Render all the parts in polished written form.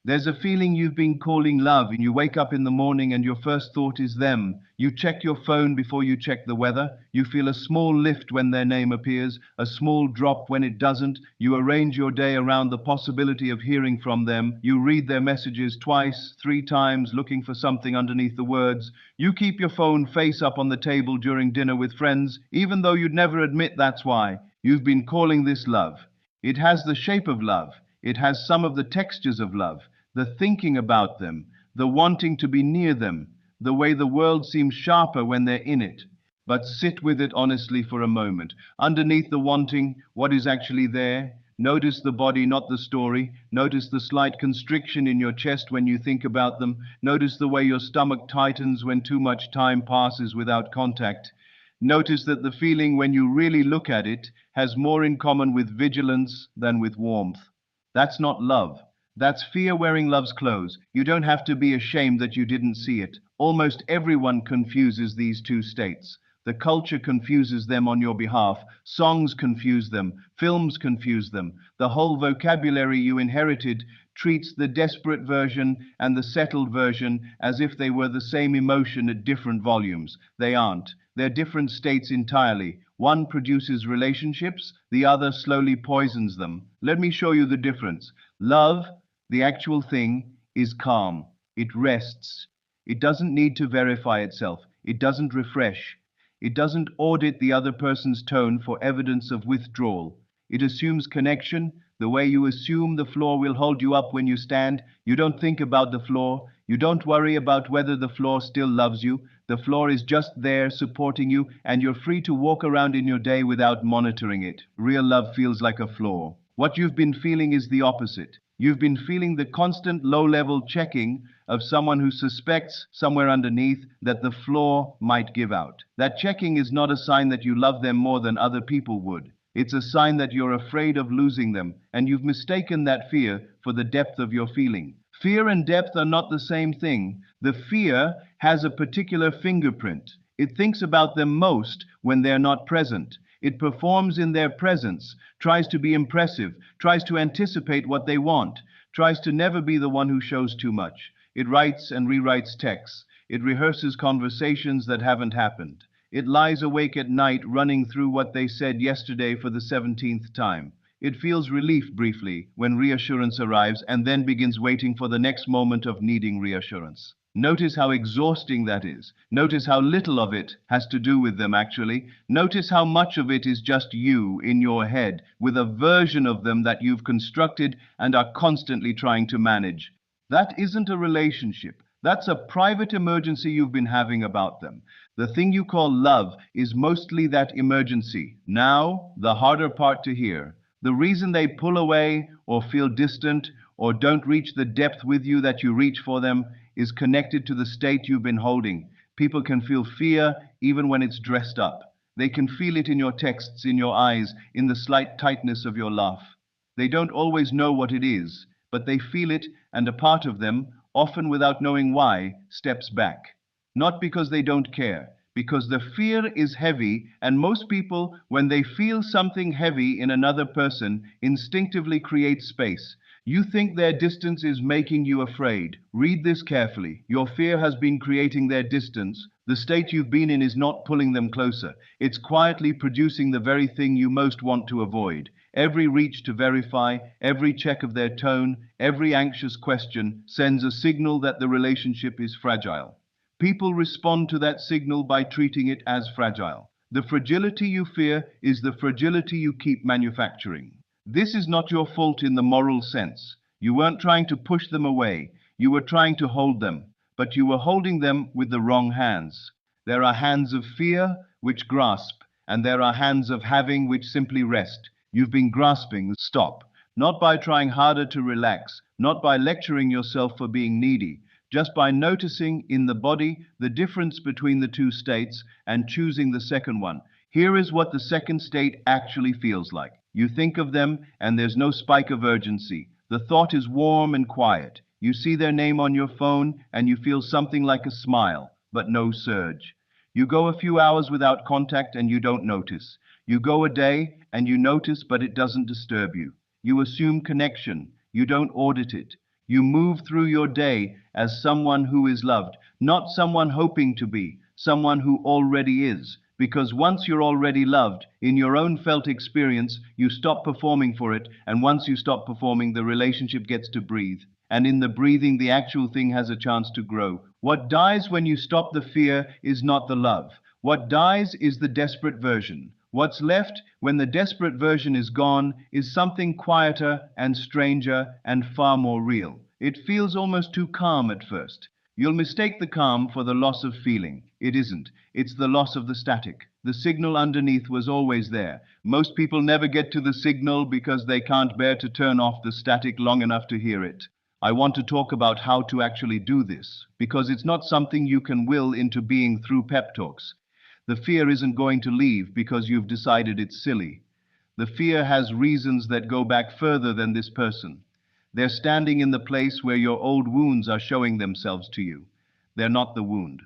There's a feeling you've been calling love, and you wake up in the morning and your first thought is them. You check your phone before you check the weather. You feel a small lift when their name appears, a small drop when it doesn't. You arrange your day around the possibility of hearing from them. You read their messages twice, three times, looking for something underneath the words. You keep your phone face up on the table during dinner with friends, even though you'd never admit that's why. You've been calling this love. It has the shape of love. It has some of the textures of love. The thinking about them, the wanting to be near them, the way the world seems sharper when they're in it. But sit with it honestly for a moment. Underneath the wanting, what is actually there? Notice the body, not the story. Notice the slight constriction in your chest when you think about them. Notice the way your stomach tightens when too much time passes without contact. Notice that the feeling, when you really look at it, has more in common with vigilance than with warmth. That's not love. That's fear wearing love's clothes. You don't have to be ashamed that you didn't see it. Almost everyone confuses these two states. The culture confuses them on your behalf. Songs confuse them. Films confuse them. The whole vocabulary you inherited treats the desperate version and the settled version as if they were the same emotion at different volumes. They aren't. They're different states entirely. One produces relationships, the other slowly poisons them. Let me show you the difference. Love, the actual thing, is calm. It rests. It doesn't need to verify itself. It doesn't refresh. It doesn't audit the other person's tone for evidence of withdrawal. It assumes connection, the way you assume the floor will hold you up when you stand. You don't think about the floor. You don't worry about whether the floor still loves you. The floor is just there supporting you, and you're free to walk around in your day without monitoring it. Real love feels like a floor. What you've been feeling is the opposite. You've been feeling the constant low-level checking of someone who suspects somewhere underneath that the floor might give out. That checking is not a sign that you love them more than other people would. It's a sign that you're afraid of losing them, and you've mistaken that fear for the depth of your feeling. Fear and depth are not the same thing. The fear has a particular fingerprint. It thinks about them most when they're not present. It performs in their presence, tries to be impressive, tries to anticipate what they want, tries to never be the one who shows too much. It writes and rewrites texts. It rehearses conversations that haven't happened. It lies awake at night running through what they said yesterday for the 17th time. It feels relief briefly when reassurance arrives and then begins waiting for the next moment of needing reassurance. Notice how exhausting that is. Notice how little of it has to do with them actually. Notice how much of it is just you in your head with a version of them that you've constructed and are constantly trying to manage. That isn't a relationship. That's a private emergency you've been having about them. The thing you call love is mostly that emergency. Now, the harder part to hear. The reason they pull away or feel distant or don't reach the depth with you that you reach for them is connected to the state you've been holding. People can feel fear even when it's dressed up. They can feel it in your texts, in your eyes, in the slight tightness of your laugh. They don't always know what it is, but they feel it, and a part of them, often without knowing why, steps back. Not because they don't care, because the fear is heavy, and most people, when they feel something heavy in another person, instinctively create space. You think their distance is making you afraid. Read this carefully. Your fear has been creating their distance. The state you've been in is not pulling them closer. It's quietly producing the very thing you most want to avoid. Every reach to verify, every check of their tone, every anxious question sends a signal that the relationship is fragile. People respond to that signal by treating it as fragile. The fragility you fear is the fragility you keep manufacturing. This is not your fault in the moral sense. You weren't trying to push them away. You were trying to hold them, but you were holding them with the wrong hands. There are hands of fear which grasp, and there are hands of having which simply rest. You've been grasping. Stop. Not by trying harder to relax, not by lecturing yourself for being needy, just by noticing in the body the difference between the two states and choosing the second one. Here is what the second state actually feels like. You think of them and there's no spike of urgency. The thought is warm and quiet. You see their name on your phone and you feel something like a smile, but no surge. You go a few hours without contact and you don't notice. You go a day and you notice, but it doesn't disturb you. You assume connection. You don't audit it. You move through your day as someone who is loved, not someone hoping to be, someone who already is. Because once you're already loved, in your own felt experience, you stop performing for it, and once you stop performing, the relationship gets to breathe. And in the breathing, the actual thing has a chance to grow. What dies when you stop the fear is not the love. What dies is the desperate version. What's left when the desperate version is gone is something quieter and stranger and far more real. It feels almost too calm at first. You'll mistake the calm for the loss of feeling. It isn't. It's the loss of the static. The signal underneath was always there. Most people never get to the signal because they can't bear to turn off the static long enough to hear it. I want to talk about how to actually do this, because it's not something you can will into being through pep talks. The fear isn't going to leave because you've decided it's silly. The fear has reasons that go back further than this person. They're standing in the place where your old wounds are showing themselves to you. They're not the wound.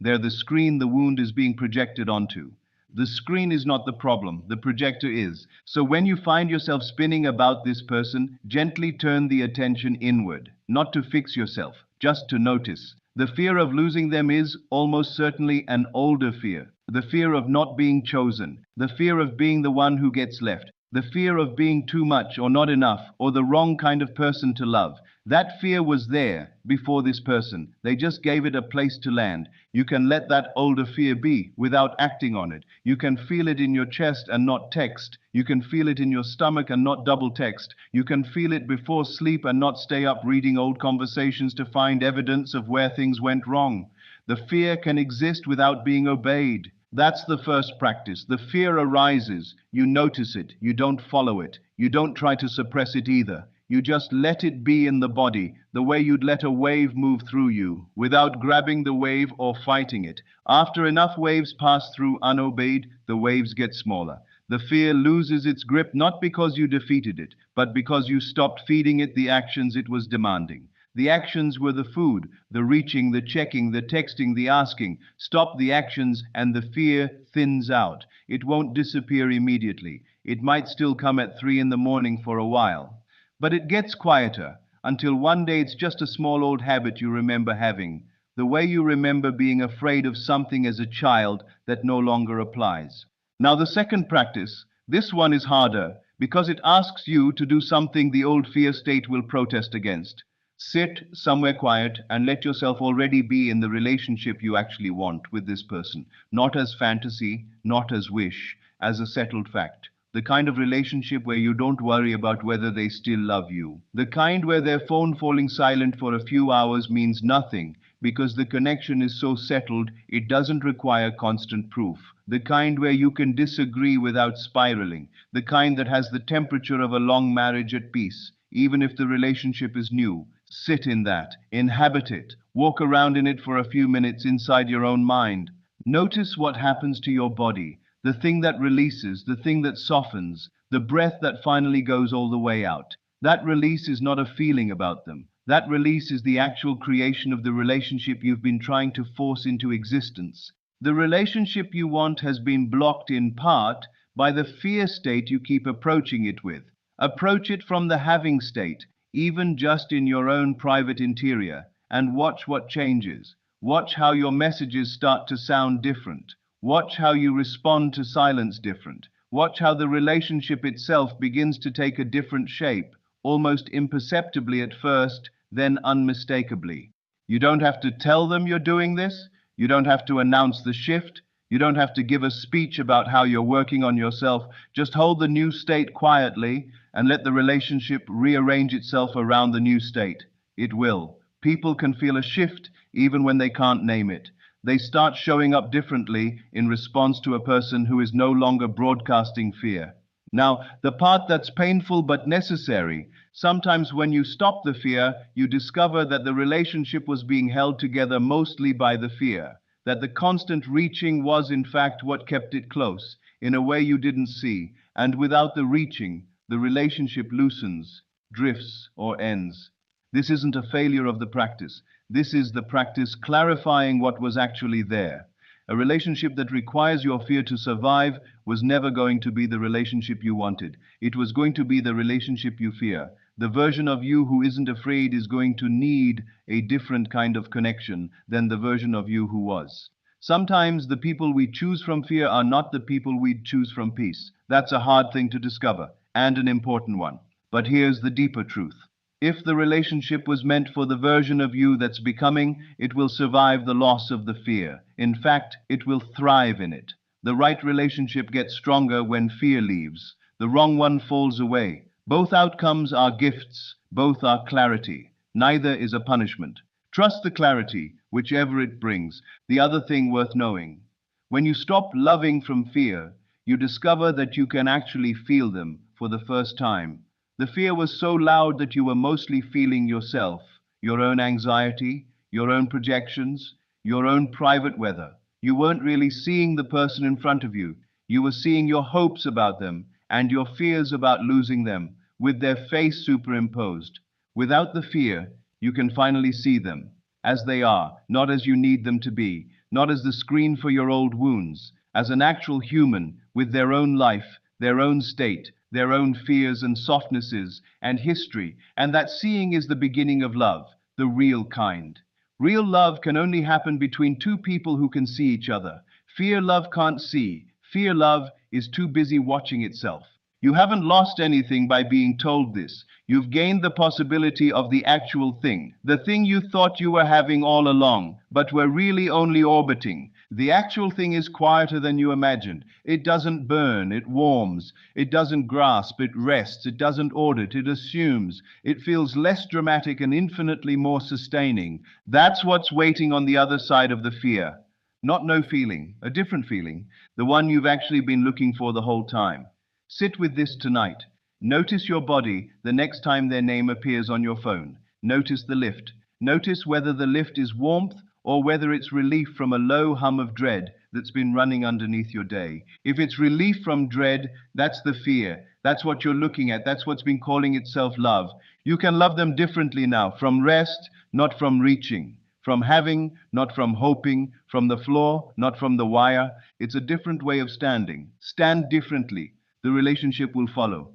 They're the screen the wound is being projected onto. The screen is not the problem, the projector is. So when you find yourself spinning about this person, gently turn the attention inward, not to fix yourself, just to notice. The fear of losing them is almost certainly an older fear. The fear of not being chosen, the fear of being the one who gets left, the fear of being too much or not enough or the wrong kind of person to love. That fear was there before this person. They just gave it a place to land. You can let that older fear be without acting on it. You can feel it in your chest and not text. You can feel it in your stomach and not double text. You can feel it before sleep and not stay up reading old conversations to find evidence of where things went wrong. The fear can exist without being obeyed. That's the first practice. The fear arises. You notice it. You don't follow it. You don't try to suppress it either. You just let it be in the body, the way you'd let a wave move through you, without grabbing the wave or fighting it. After enough waves pass through unobeyed, the waves get smaller. The fear loses its grip not because you defeated it, but because you stopped feeding it the actions it was demanding. The actions were the food, the reaching, the checking, the texting, the asking. Stop the actions and the fear thins out. It won't disappear immediately. It might still come at 3 in the morning for a while. But it gets quieter, until one day it's just a small old habit you remember having. The way you remember being afraid of something as a child that no longer applies. Now the second practice, this one is harder, because it asks you to do something the old fear state will protest against. Sit somewhere quiet and let yourself already be in the relationship you actually want with this person. Not as fantasy, not as wish, as a settled fact. The kind of relationship where you don't worry about whether they still love you. The kind where their phone falling silent for a few hours means nothing because the connection is so settled it doesn't require constant proof. The kind where you can disagree without spiraling. The kind that has the temperature of a long marriage at peace, even if the relationship is new. Sit in that, inhabit it, walk around in it for a few minutes inside your own mind. Notice what happens to your body, the thing that releases, the thing that softens, the breath that finally goes all the way out. That release is not a feeling about them. That release is the actual creation of the relationship you've been trying to force into existence. The relationship you want has been blocked in part by the fear state you keep approaching it with. Approach it from the having state, even just in your own private interior, and watch what changes. Watch how your messages start to sound different. Watch how you respond to silence different. Watch how the relationship itself begins to take a different shape, almost imperceptibly at first, then unmistakably. You don't have to tell them you're doing this. You don't have to announce the shift. You don't have to give a speech about how you're working on yourself. Just hold the new state quietly and let the relationship rearrange itself around the new state. It will. People can feel a shift even when they can't name it. They start showing up differently in response to a person who is no longer broadcasting fear. Now, the part that's painful but necessary, sometimes when you stop the fear, you discover that the relationship was being held together mostly by the fear. That the constant reaching was in fact what kept it close, in a way you didn't see, and without the reaching, the relationship loosens, drifts, or ends. This isn't a failure of the practice. This is the practice clarifying what was actually there. A relationship that requires your fear to survive was never going to be the relationship you wanted. It was going to be the relationship you fear. The version of you who isn't afraid is going to need a different kind of connection than the version of you who was. Sometimes the people we choose from fear are not the people we'd choose from peace. That's a hard thing to discover, and an important one. But here's the deeper truth. If the relationship was meant for the version of you that's becoming, it will survive the loss of the fear. In fact, it will thrive in it. The right relationship gets stronger when fear leaves. The wrong one falls away. Both outcomes are gifts, both are clarity. Neither is a punishment. Trust the clarity, whichever it brings. The other thing worth knowing. When you stop loving from fear, you discover that you can actually feel them for the first time. The fear was so loud that you were mostly feeling yourself, your own anxiety, your own projections, your own private weather. You weren't really seeing the person in front of you. You were seeing your hopes about them and your fears about losing them, with their face superimposed. Without the fear, you can finally see them as they are, not as you need them to be, not as the screen for your old wounds, as an actual human with their own life, their own state, their own fears and softnesses and history. And that seeing is the beginning of love, the real kind. Real love can only happen between two people who can see each other. Fear love can't see. Fear love is too busy watching itself. You haven't lost anything by being told this. You've gained the possibility of the actual thing, the thing you thought you were having all along, but were really only orbiting. The actual thing is quieter than you imagined. It doesn't burn, it warms. It doesn't grasp, it rests. It doesn't audit, it assumes. It feels less dramatic and infinitely more sustaining. That's what's waiting on the other side of the fear. Not no feeling, a different feeling, the one you've actually been looking for the whole time. Sit with this tonight. Notice your body the next time their name appears on your phone. Notice the lift. Notice whether the lift is warmth or whether it's relief from a low hum of dread that's been running underneath your day. If it's relief from dread, that's the fear. That's what you're looking at. That's what's been calling itself love. You can love them differently now, from rest, not from reaching. From having, not from hoping. From the floor, not from the wire. It's a different way of standing. Stand differently. The relationship will follow.